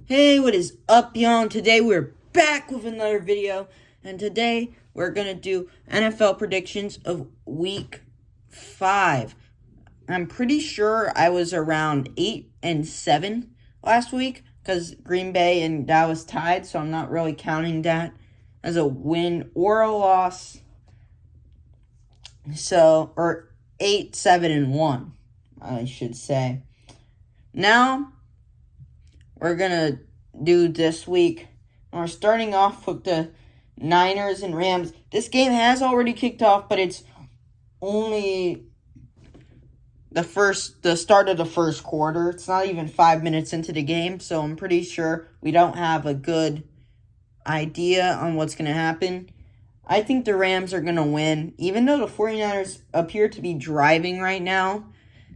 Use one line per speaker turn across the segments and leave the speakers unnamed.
Hey, what is up, y'all? Today we're back with another video, and today we're gonna do NFL predictions of Week 5. I'm pretty sure I was around 8-7 last week because Green Bay and Dallas tied, so I'm not really counting that as a win or a loss. Or 8-7-1, I should say. Now we're gonna do this week. We're starting off with the Niners and Rams. This game has already kicked off, but it's only the start of the first quarter. It's not even 5 minutes into the game, so I'm pretty sure we don't have a good idea on what's going to happen. I think the Rams are going to win, even though the 49ers appear to be driving right now,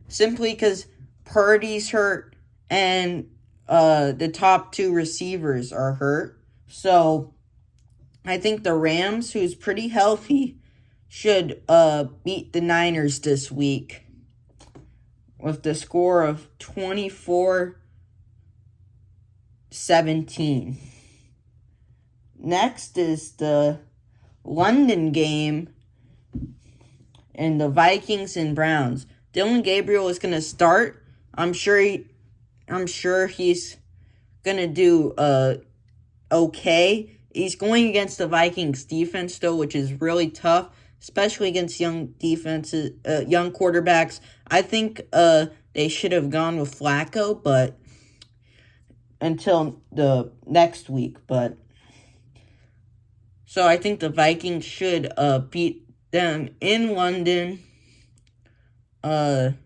simply because Purdy's hurt and the top two receivers are hurt. So I think the Rams, who's pretty healthy, should beat the Niners this week with the score of 24-17. Next is the London game and the Vikings and Browns. Dillon Gabriel is going to start. I'm sure he's going to do okay. He's going against the Vikings defense, though, which is really tough, especially against young quarterbacks. I think they should have gone with Flacco, but until the next week. So I think the Vikings should beat them in London 27-10.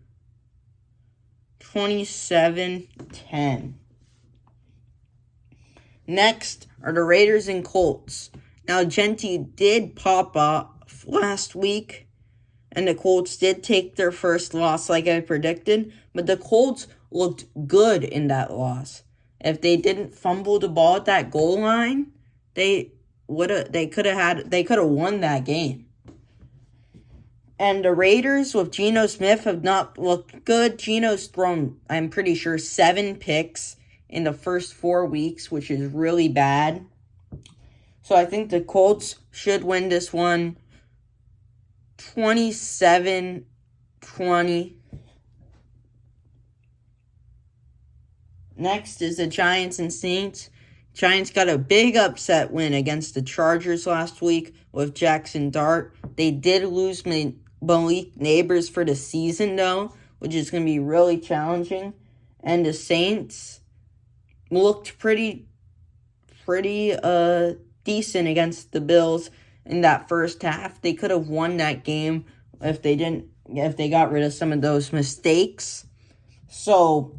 Next are the Raiders and Colts. Now, Gentry did pop off last week, and the Colts did take their first loss like I predicted, but the Colts looked good in that loss. If they didn't fumble the ball at that goal line, they could have won that game. And the Raiders with Geno Smith have not looked good. Geno's thrown, I'm pretty sure, 7 picks in the first 4 weeks, which is really bad. So I think the Colts should win this one 27-20. Next is the Giants and Saints. Giants got a big upset win against the Chargers last week with Jackson Dart. They did lose Malik Neighbors for the season, though, which is going to be really challenging. And the Saints looked pretty decent against the Bills in that first half. They could have won that game if they got rid of some of those mistakes. So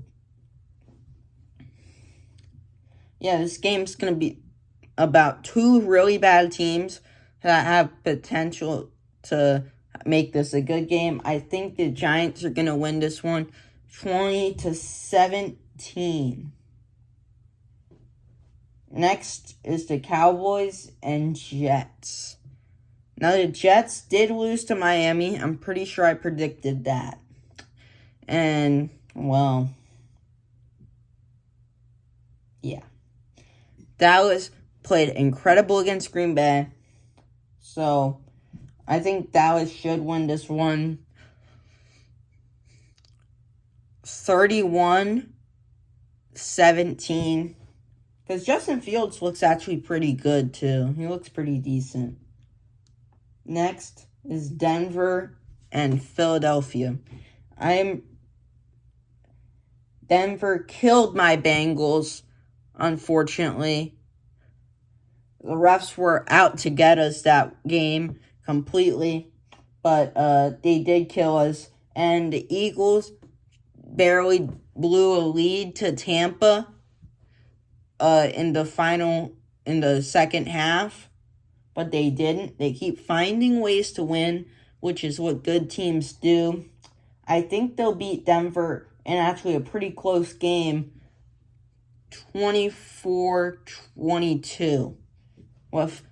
yeah, this game's going to be about two really bad teams that have potential to make this a good game. I think the Giants are going to win this one 20-17. Next is the Cowboys and Jets. Now, the Jets did lose to Miami. I'm pretty sure I predicted that. And, well, yeah. Dallas played incredible against Green Bay. So, I think Dallas should win this one 31-17. Because Justin Fields looks actually pretty good, too. He looks pretty decent. Next is Denver and Philadelphia. Denver killed my Bengals, unfortunately. The refs were out to get us that game completely, but they did kill us. And the Eagles barely blew a lead to Tampa in the second half, but they didn't. They keep finding ways to win, which is what good teams do. I think they'll beat Denver in actually a pretty close game, 24-22. With,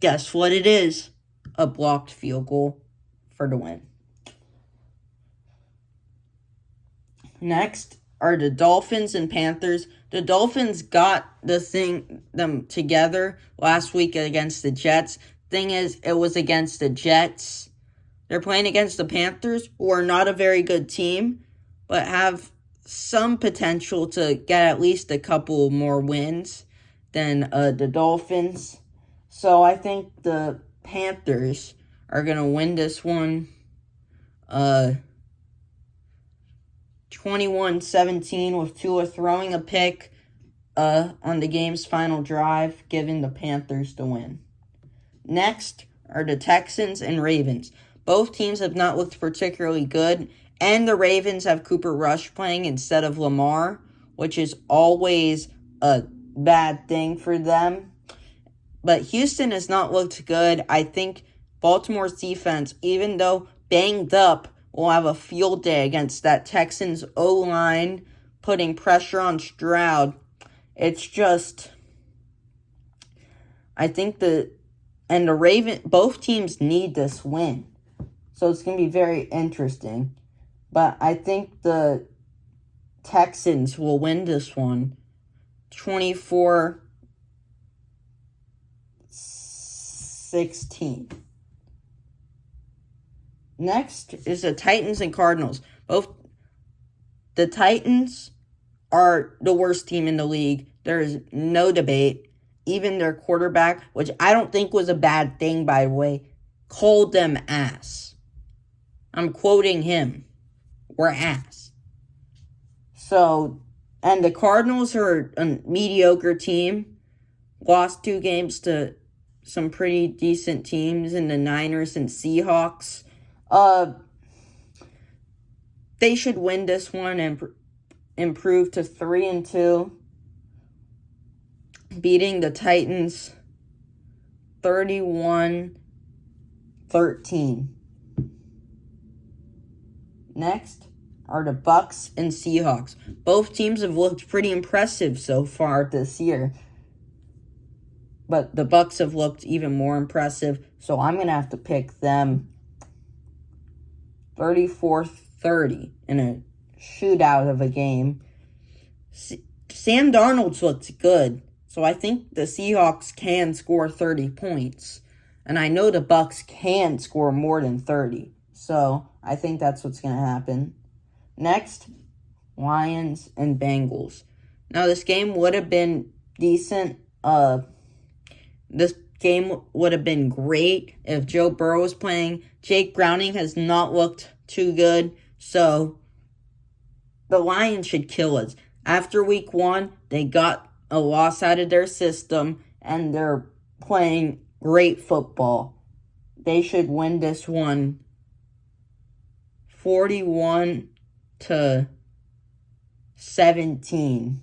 guess what it is? A blocked field goal for the win. Next are the Dolphins and Panthers. The Dolphins got them together last week against the Jets. Thing is, it was against the Jets. They're playing against the Panthers, who are not a very good team, but have some potential to get at least a couple more wins than the Dolphins. So I think the Panthers are going to win this one 21-17 with Tua throwing a pick on the game's final drive, giving the Panthers the win. Next are the Texans and Ravens. Both teams have not looked particularly good, and the Ravens have Cooper Rush playing instead of Lamar, which is always a bad thing for them. But Houston has not looked good. I think Baltimore's defense, even though banged up, will have a field day against that Texans O-line, putting pressure on Stroud. It's just, I think the both teams need this win. So it's going to be very interesting. But I think the Texans will win this one 24-16. Next is the Titans and Cardinals. The Titans are the worst team in the league. There is no debate. Even their quarterback, which I don't think was a bad thing, by the way, called them ass. I'm quoting him. We're ass. So, and the Cardinals are a mediocre team. Lost 2 games to some pretty decent teams in the Niners and Seahawks. They should win this one and improve to 3-2. Beating the Titans 31-13. Next are the Bucs and Seahawks. Both teams have looked pretty impressive so far this year. But the Bucs have looked even more impressive, so I'm going to have to pick them 34-30 in a shootout of a game. Sam Darnold's looked good, so I think the Seahawks can score 30 points. And I know the Bucs can score more than 30. So I think that's what's going to happen. Next, Lions and Bengals. Now this game would have been decent. This game would have been great if Joe Burrow was playing. Jake Browning has not looked too good. So the Lions should kill us. After week 1, they got a loss out of their system, and they're playing great football. They should win this one 41-17.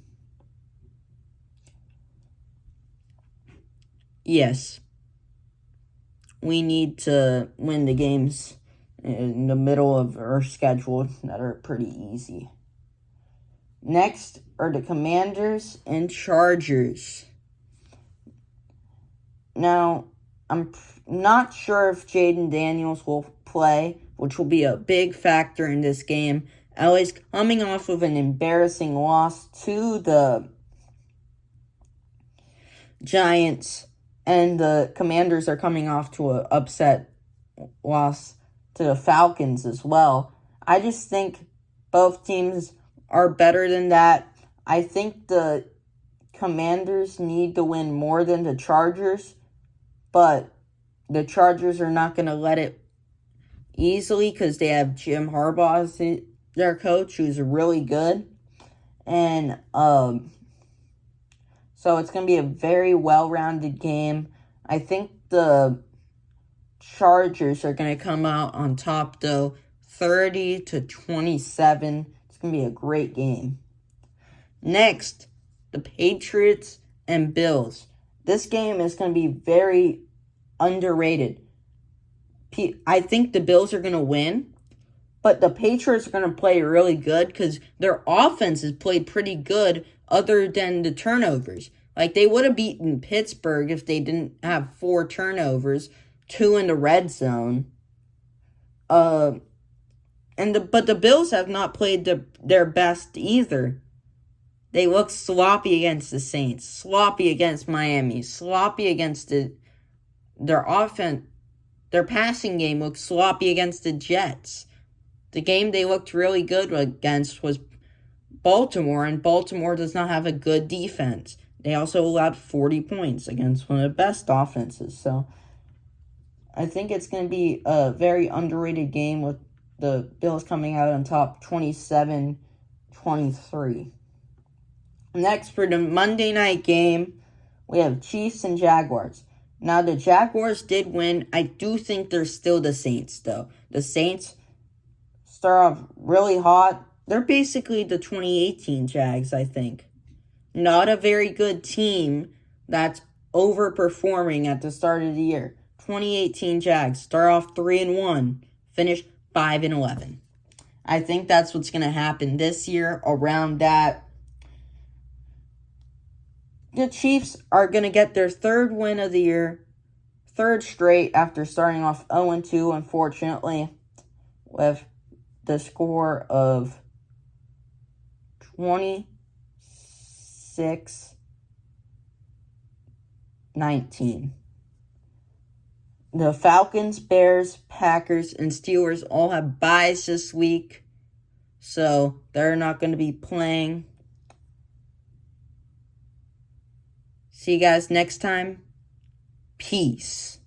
Yes. We need to win the games in the middle of our schedule that are pretty easy. Next are the Commanders and Chargers. Now, I'm not sure if Jaden Daniels will play, which will be a big factor in this game. LA's coming off of an embarrassing loss to the Giants, and the Commanders are coming off to an upset loss to the Falcons as well. I just think both teams are better than that. I think the Commanders need to win more than the Chargers, but the Chargers are not going to let it easily because they have Jim Harbaugh as their coach, who's really good. And so it's going to be a very well-rounded game. I think the Chargers are going to come out on top, though, 30-27. It's going to be a great game. Next, the Patriots and Bills. This game is going to be very underrated. I think the Bills are going to win, but the Patriots are going to play really good because their offense has played pretty good other than the turnovers. Like, they would have beaten Pittsburgh if they didn't have 4 turnovers, 2 in the red zone. And But the Bills have not played their best either. They look sloppy against the Saints, sloppy against Miami, sloppy against their offense. Their passing game looked sloppy against the Jets. The game they looked really good against was Baltimore, and Baltimore does not have a good defense. They also allowed 40 points against one of the best offenses. So I think it's going to be a very underrated game with the Bills coming out on top 27-23. Next, for the Monday night game, we have Chiefs and Jaguars. Now, the Jaguars did win. I do think they're still the Saints, though. The Saints start off really hot. They're basically the 2018 Jags, I think. Not a very good team that's overperforming at the start of the year. 2018 Jags start off 3-1, finish 5-11. I think that's what's going to happen this year around that. The Chiefs are going to get their third win of the year, third straight after starting off 0-2, unfortunately, with the score of 26-19. The Falcons, Bears, Packers, and Steelers all have byes this week, so they're not going to be playing. See you guys next time. Peace.